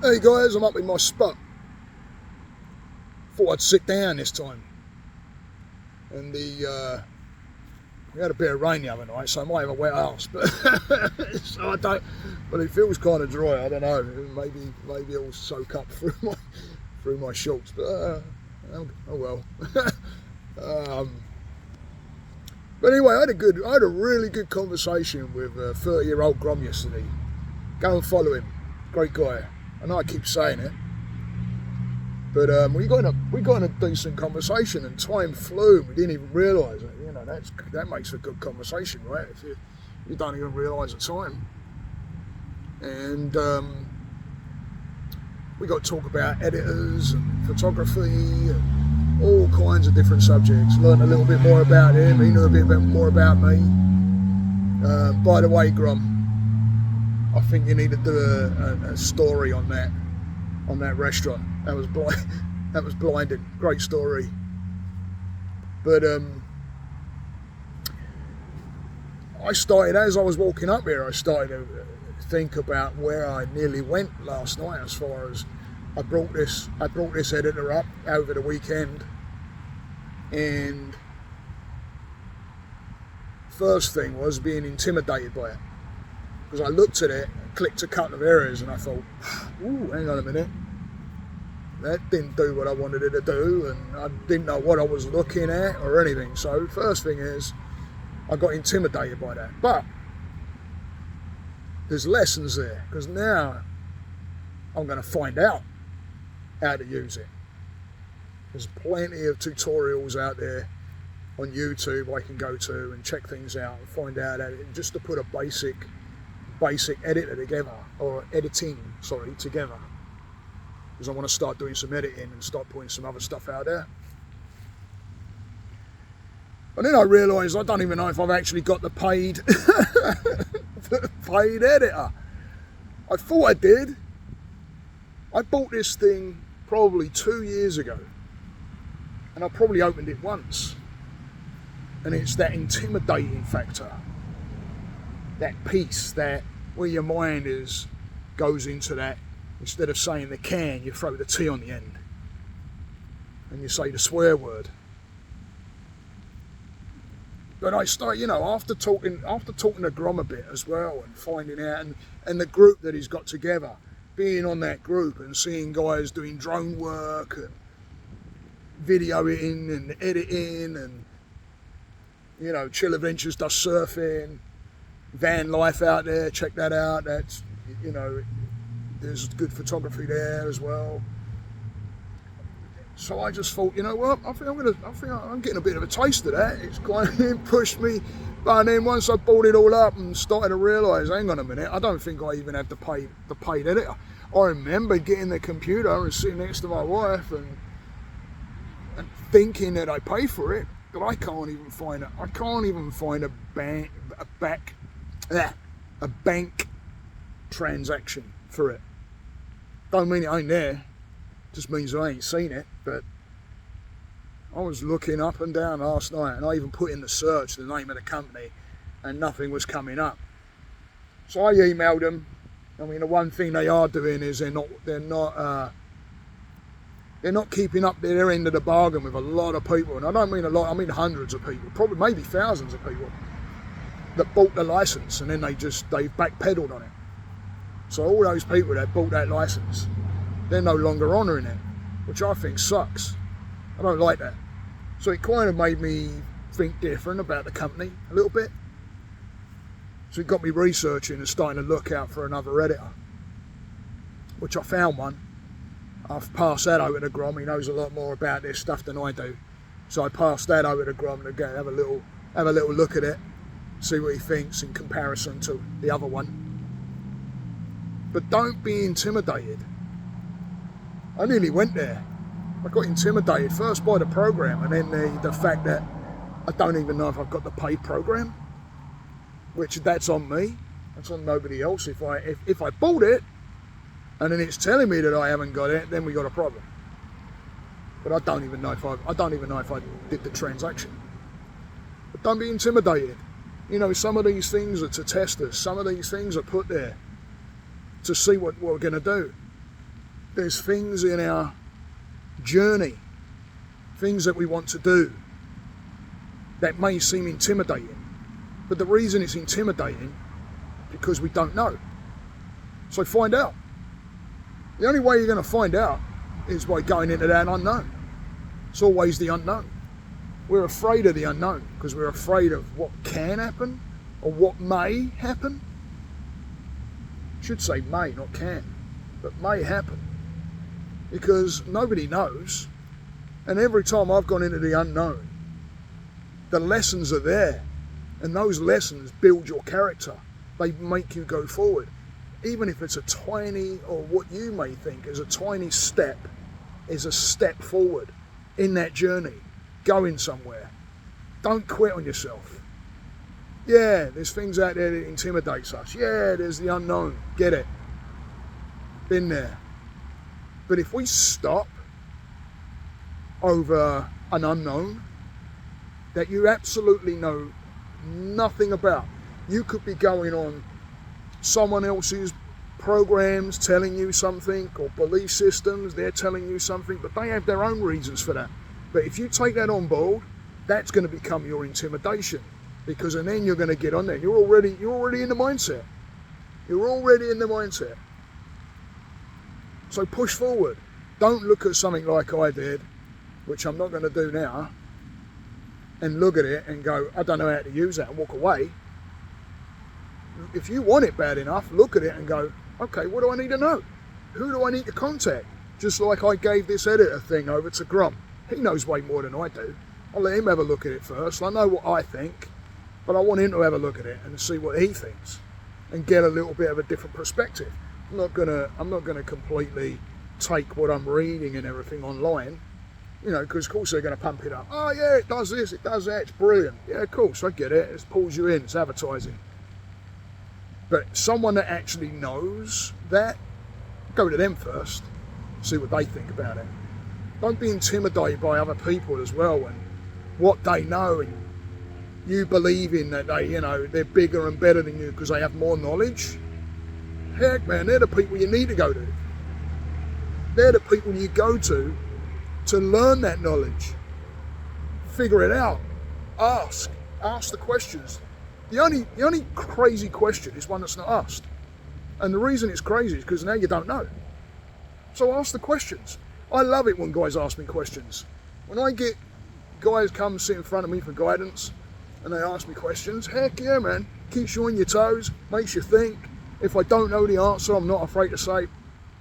Hey guys, I'm up in my spot. Thought I'd sit down this time. And we had a bit of rain the other night, so I might have a wet arse, but so I don't. But it feels kind of dry. I don't know. Maybe it'll soak up through my shorts. But oh well. But anyway, I had a really good conversation with a 30-year-old Grom yesterday. Go and follow him. Great guy. I know I keep saying it, but we got in a decent conversation, and time flew. We didn't even realise it. You know, that makes for good conversation, right? If you don't even realise the time. And we got to talk about editors and photography and all kinds of different subjects. Learned a little bit more about him. He knew a bit more about me. By the way, Grom, I think you need to do a story on that restaurant. That was blinding. Great story. But as I was walking up here, I started to think about where I nearly went last night. As far as I brought this editor up over the weekend, and first thing was being intimidated by it. Because I looked at it, clicked a couple of areas, and I thought, ooh, hang on a minute. That didn't do what I wanted it to do, and I didn't know what I was looking at or anything. So first thing is, I got intimidated by that. But there's lessons there, because now I'm going to find out how to use it. There's plenty of tutorials out there on YouTube I can go to and check things out and find out how just to put a basic editor together, or editing together, because I want to start doing some editing and start putting some other stuff out there. And then I realised I don't even know if I've actually got the paid editor. I thought I did. I bought this thing probably 2 years ago, and I probably opened it once, and it's that intimidating factor, that piece that where your mind goes into that. Instead of saying the can, you throw the T on the end and you say the swear word. But I start, after talking to Grom a bit as well, and finding out, and the group that he's got together, being on that group and seeing guys doing drone work and videoing and editing, and Chill Adventures does surfing, van life out there, check that out. That's, there's good photography there as well. So I just thought, you know what, I think I'm getting a bit of a taste of that. It's kind of pushed me. But then once I bought it all up and started to realise, hang on a minute, I don't think I even have the paid editor. I remember getting the computer and sitting next to my wife and thinking that I pay for it, but I can't even find it. I can't even find a bank transaction for it. Don't mean it ain't there, just means I ain't seen it. But I was looking up and down last night, and I even put in the search the name of the company, and nothing was coming up. So I emailed them. I mean, the one thing they are doing is they're not keeping up their end of the bargain with a lot of people, and I don't mean a lot. I mean hundreds of people, probably maybe thousands of people that bought the license, and then they've backpedaled on it. So all those people that bought that license, they're no longer honouring it, which I think sucks. I don't like that. So it kind of made me think different about the company a little bit. So it got me researching and starting to look out for another editor, which I found one. I've passed that over to Grom. He knows a lot more about this stuff than I do. So I passed that over to Grom to go have a little look at it, see what he thinks in comparison to the other one. But don't be intimidated. I nearly went there. I got intimidated first by the program, and then the fact that I don't even know if I've got the paid program, which that's on me. That's on nobody else. If I bought it and then it's telling me that I haven't got it, then we got a problem. But I don't even know if I did the transaction. But don't be intimidated. Some of these things are to test us. Some of these things are put there to see what we're going to do. there's things in our journey, things that we want to do that may seem intimidating. But the reason it's intimidating because we don't know. So find out. The only way you're going to find out is by going into that unknown. It's always the unknown. We're afraid of the unknown because we're afraid of what can happen or what may happen. I should say may, not can, but may happen. Because nobody knows. And every time I've gone into the unknown, the lessons are there. And those lessons build your character. They make you go forward. Even if it's a tiny, or what you may think is a tiny step, is a step forward in that journey, going somewhere. Don't quit on yourself. Yeah, there's things out there that intimidates us. Yeah, there's the unknown. Get it. Been there. But if we stop over an unknown that you absolutely know nothing about, you could be going on someone else's programs telling you something, or belief systems, they're telling you something, but they have their own reasons for that. But if you take that on board, that's going to become your intimidation, because and then you're going to get on there. You're already in the mindset. You're already in the mindset. So push forward. Don't look at something like I did, which I'm not going to do now, and look at it and go, I don't know how to use that, and walk away. If you want it bad enough, look at it and go, okay, what do I need to know? Who do I need to contact? Just like I gave this editor thing over to Grom. He knows way more than I do. I'll let him have a look at it first. I know what I think, but I want him to have a look at it and see what he thinks and get a little bit of a different perspective. I'm not gonna completely take what I'm reading and everything online, because of course they're going to pump it up. Oh yeah, it does this, it does that, it's brilliant. Yeah, of course, I get it. It pulls you in, it's advertising. But someone that actually knows that, go to them first, see what they think about it. Don't be intimidated by other people as well and what they know, and you believing that they're bigger and better than you because they have more knowledge. Heck man, they're the people you need to go to. They're the people you go to learn that knowledge. Figure it out. Ask the questions. The only crazy question is one that's not asked. And the reason it's crazy is because now you don't know. So ask the questions. I love it when guys ask me questions. When I get guys come sit in front of me for guidance and they ask me questions, heck yeah man, keeps you on your toes, makes you think. If I don't know the answer, I'm not afraid to say,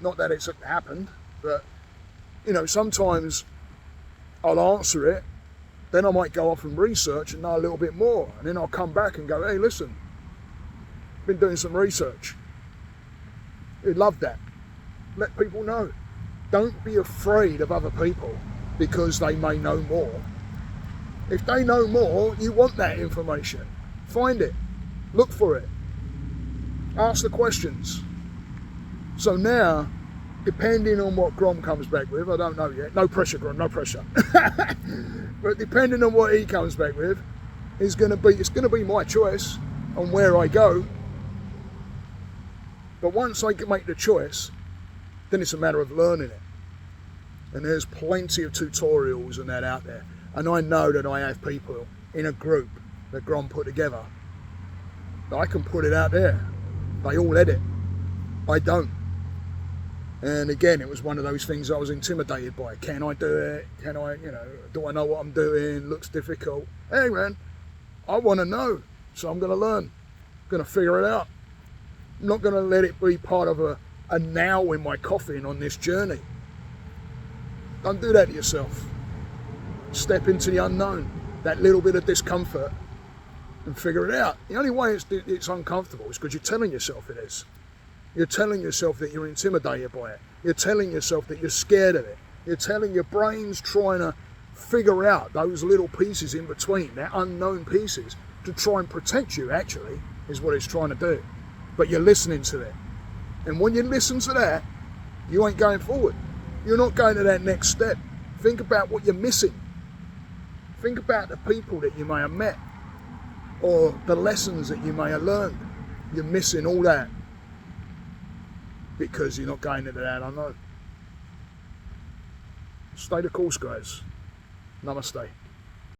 not that it's happened, but sometimes I'll answer it, then I might go off and research and know a little bit more, and then I'll come back and go, hey listen, been doing some research. You'd love that. Let people know. Don't be afraid of other people because they may know more. If they know more, you want that information. Find it. Look for it. Ask the questions. So now, depending on what Grom comes back with, I don't know yet. No pressure, Grom, no pressure. But depending on what he comes back with, it's going to be my choice on where I go. But once I can make the choice, then it's a matter of learning it. And there's plenty of tutorials and that out there. And I know that I have people in a group that Grom put together that I can put it out there. They all edit. I don't. And again, it was one of those things I was intimidated by. Can I do it? Can I, do I know what I'm doing? Looks difficult. Hey man, I want to know. So I'm going to learn. I'm going to figure it out. I'm not going to let it be part of a nail in my coffin on this journey. Don't do that to yourself. Step into the unknown, that little bit of discomfort, and figure it out. The only way it's uncomfortable is because you're telling yourself it is. You're telling yourself that you're intimidated by it. You're telling yourself that you're scared of it. You're telling your brain's trying to figure out those little pieces in between, that unknown pieces, to try and protect you, actually, is what it's trying to do. But you're listening to it. And when you listen to that, you ain't going forward. You're not going to that next step. Think about what you're missing. Think about the people that you may have met, or the lessons that you may have learned. You're missing all that because you're not going into that unknown. Stay the course, guys. Namaste.